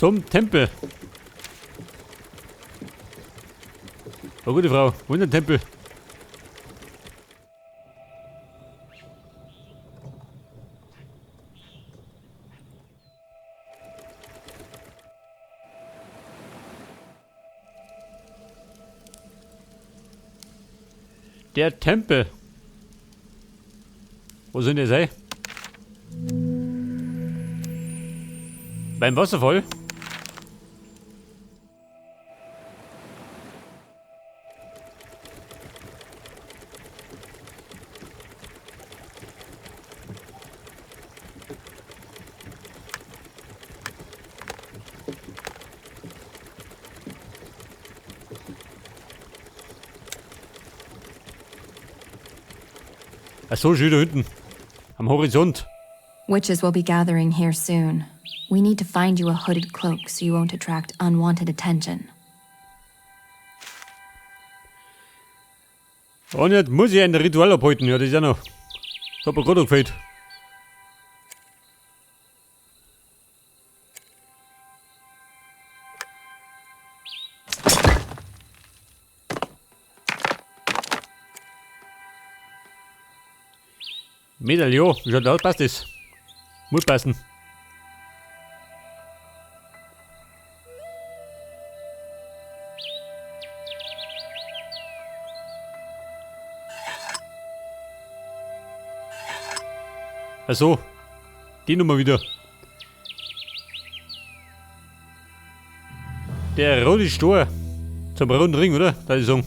Zum Tempel. Oh, gute Frau. Wo ist der Tempel? Der Tempel. Wo sind die sei? Beim Wasserfall? Ach so, schön da hinten. Am Horizont. Witches will be gathering here soon. We need to find you a hooded cloak so you won't attract unwanted attention. Und jetzt muss ich ein Ritual abhalten. Ja, das ist ja noch. Ich hab mir gerade gefällt. Medaillon, wie schaut das aus? Passt das? Muss passen. Ach so, die Nummer wieder. Der rote Stor zum roten Ring, oder? Da ist so.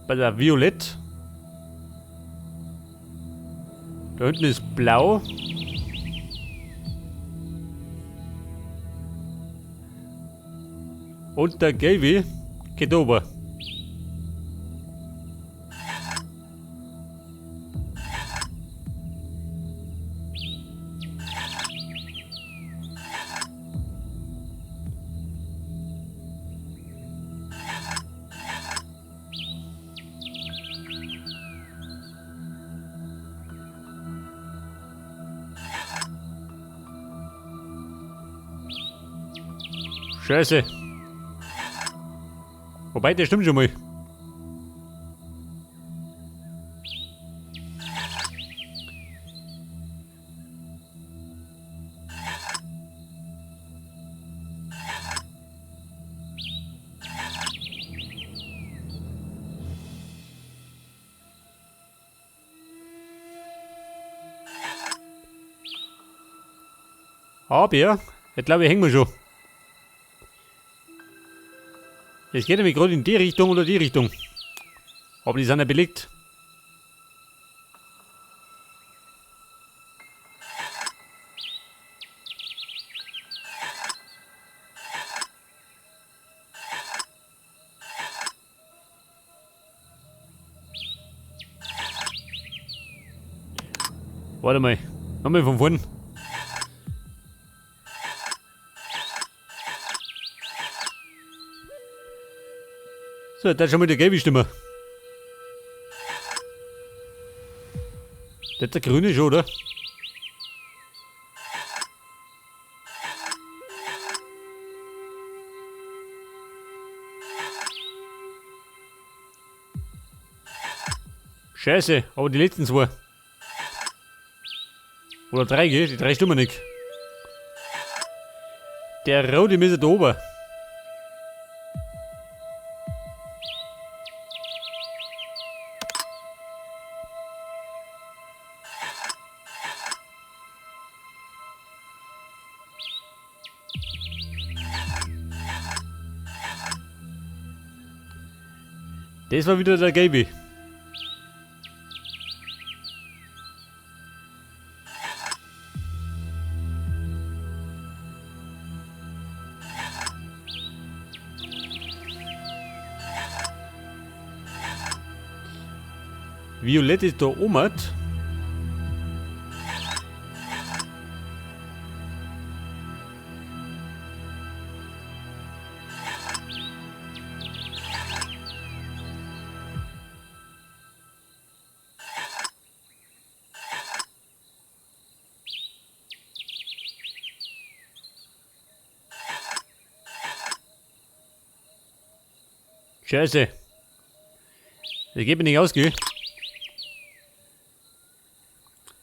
Bei der Violett. Da unten ist blau. Und der gelbe geht oben. Scheiße. Wobei, der stimmt schon mal. Aber ja, ich glaube, hängen wir schon. Es geht nämlich gerade in die Richtung oder die Richtung. Aber die sind ja belegt. Warte mal. Nochmal von vorn. So, das ist schon mal der gelbe Stimme. Das ist der grüne schon, oder? Scheiße, aber die letzten zwei. Oder drei, gell? Die drei stimmen nicht. Der rote müsste da oben. Das war wieder der gelbe. Violett ist da oben. Scheiße. Das geht mir nicht aus, gell?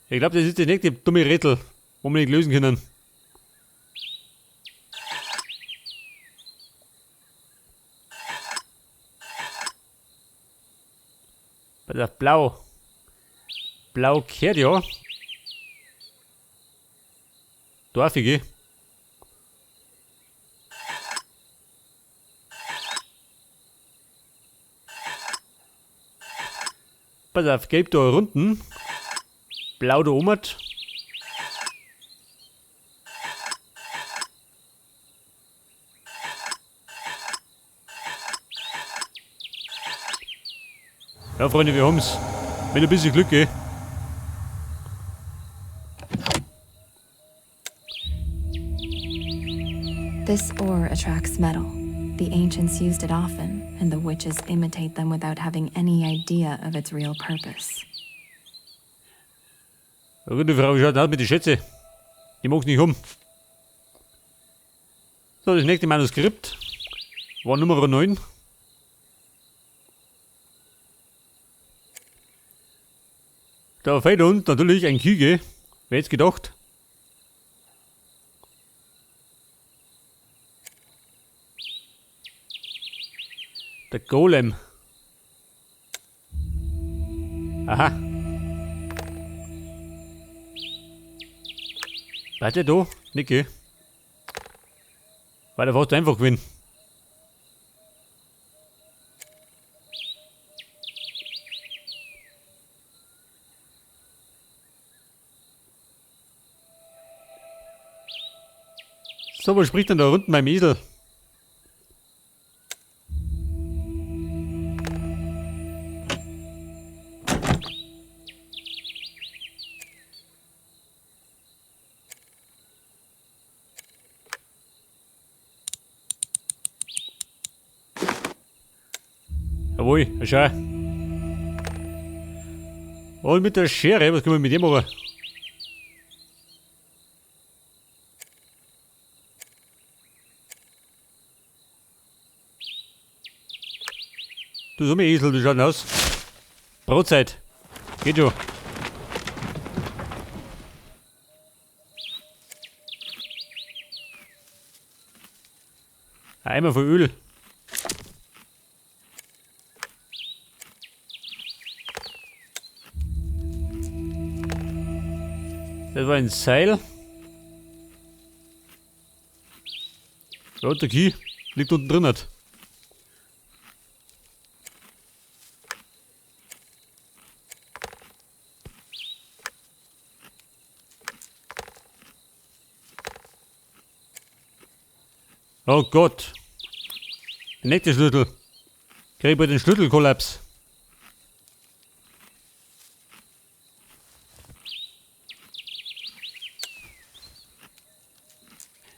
Ich glaube, das ist das nächste dumme Rätsel, wo wir nicht lösen können. Pass auf, blau. Blau kehrt ja. Dorfige. Pass auf, gelb da unten. Blau da oben. Ja, Freunde, wir haben's. Mit ein bisschen Glück, gell? This ore attracts metal. The ancients used it often, and the witches imitate them without having any idea of its real purpose. Ja, gute Frau, wie schaut das aus mit den Schätze? Ich mag's nicht haben. So, das nächste Manuskript war Nummer 9. Da fehlt uns natürlich ein Küge. Wer hätte gedacht? Der Golem. Aha. Warte da, Nicke. Weil der fast einfach gewinnen. So, was spricht denn da unten beim Esel? Jawohl, schau. Und mit der Schere, was können wir mit dem machen? Du so, mein Esel, wie schaut denn aus? Brotzeit. Geht schon. Ein Eimer voll Öl. Das war ein Seil. Ja, der Key liegt unten drin. Oh Gott. Der nächste Schlüssel. Krieg ich bei den Schlüsselkollaps.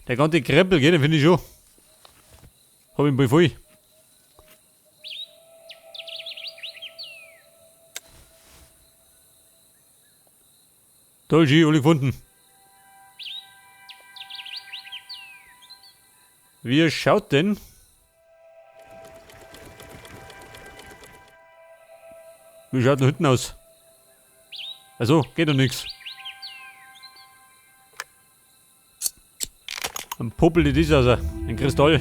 Der ganze Krempel geht, den finde ich schon. Hab ihn bei voll. Toll, G, alle gefunden. Wie schaut denn? Wie schaut denn hinten aus? Also, geht doch nix. Ein Puppel, das ist also ein Kristall.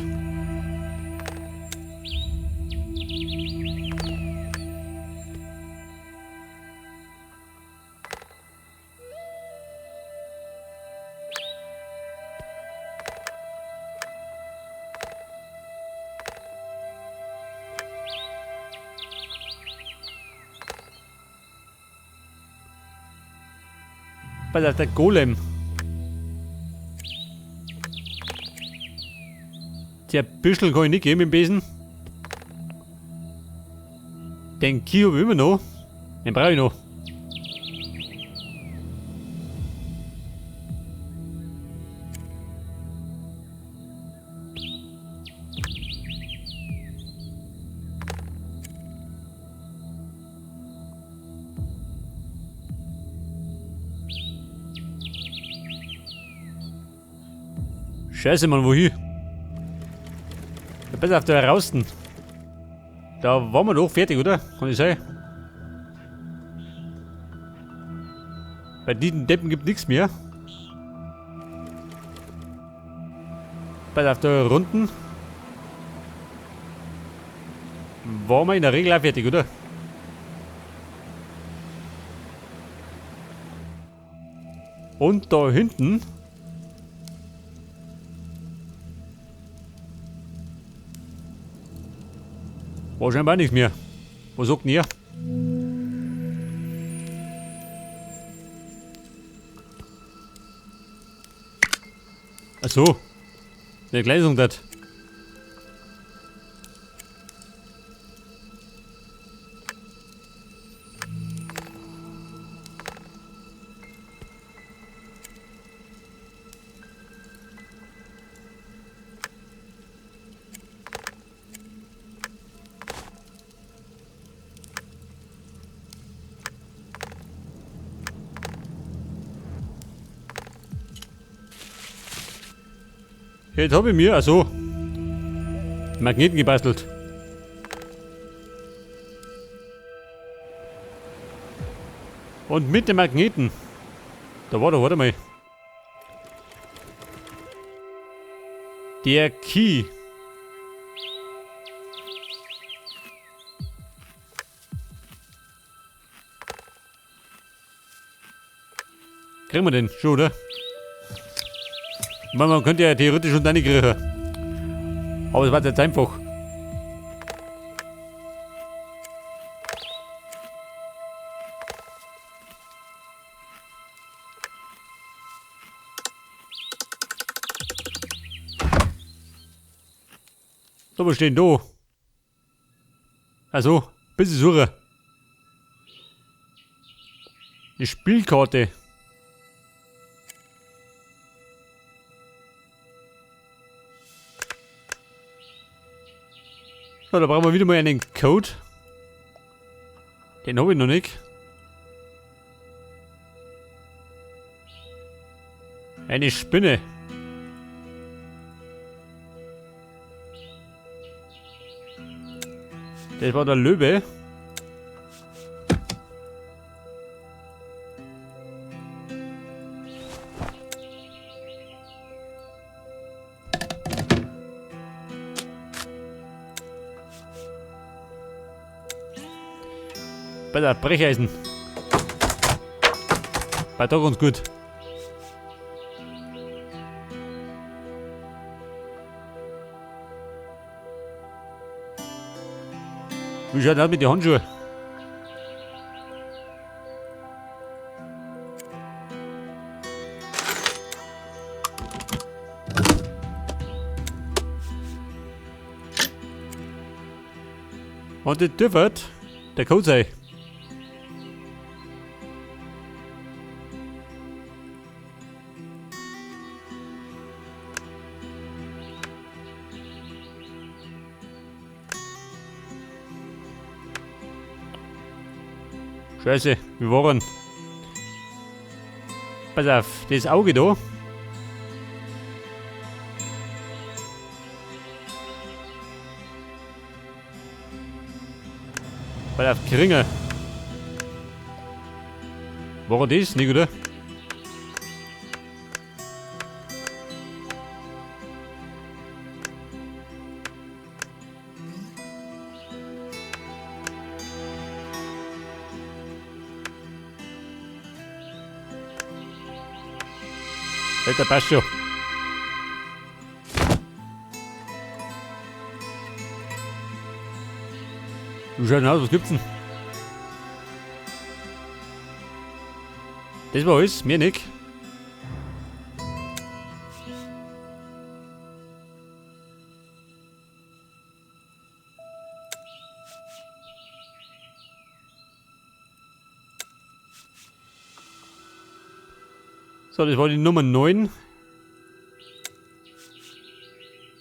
Pass auf, der Golem. Der Büschel kann ich nicht geben im Besen. Den Key habe ich immer noch. Den brauche ich noch. Scheiße, Mann, wohin? Ja, pass auf, da draußen. Da waren wir doch fertig, oder? Kann ich sagen? Bei diesen Deppen gibt nichts mehr. Pass auf, da unten waren wir in der Regel auch fertig, oder? Und da hinten war scheinbar nichts mehr. Was sagt denn ihr? Achso. Der Gleisung das. Jetzt habe ich mir, also Magneten gebastelt. Und mit den Magneten, da war doch, warte mal, der Key. Kriegen wir den schon, oder? Man könnte ja theoretisch schon deine kriegen. Aber es war jetzt einfach. So, was stehen da? Also, bisschen suche. Die Spielkarte. So, da brauchen wir wieder mal einen Code. Den habe ich noch nicht. Eine Spinne. Das war der Löwe. Bei der Brecheisen. Bei doch ganz gut. Wie schaut das mit den Handschuhen? Und das dürfte der Code sein. Scheiße, wir waren. Pass auf, das Auge da. Pass auf, Kringe. War das nicht, oder? Der passt schon. Du schaust aus, was gibt's denn? Das war alles, mir nicht. So, das war die Nummer 9.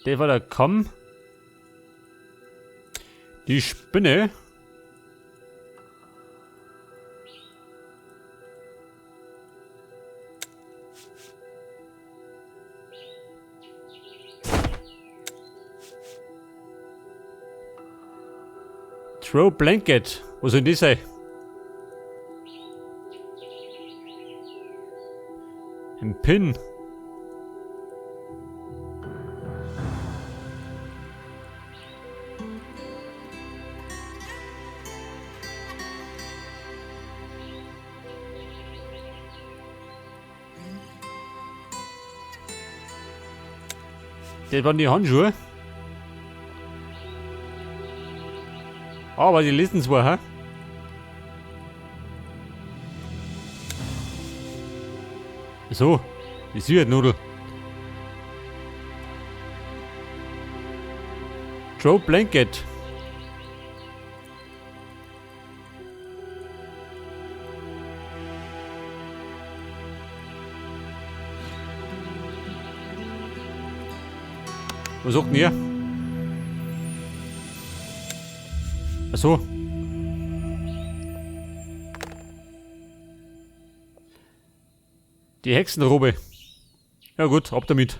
Der war der Kamm. Die Spinne. Throw Blanket. Wo soll das sein? Ein Pin. Das waren die Handschuhe. Aber die lesen zwar, hä? So, die Süßnudel. Throw Blanket. Was sagt denn ihr? Achso. Die Hexenrobe. Ja gut, ab damit.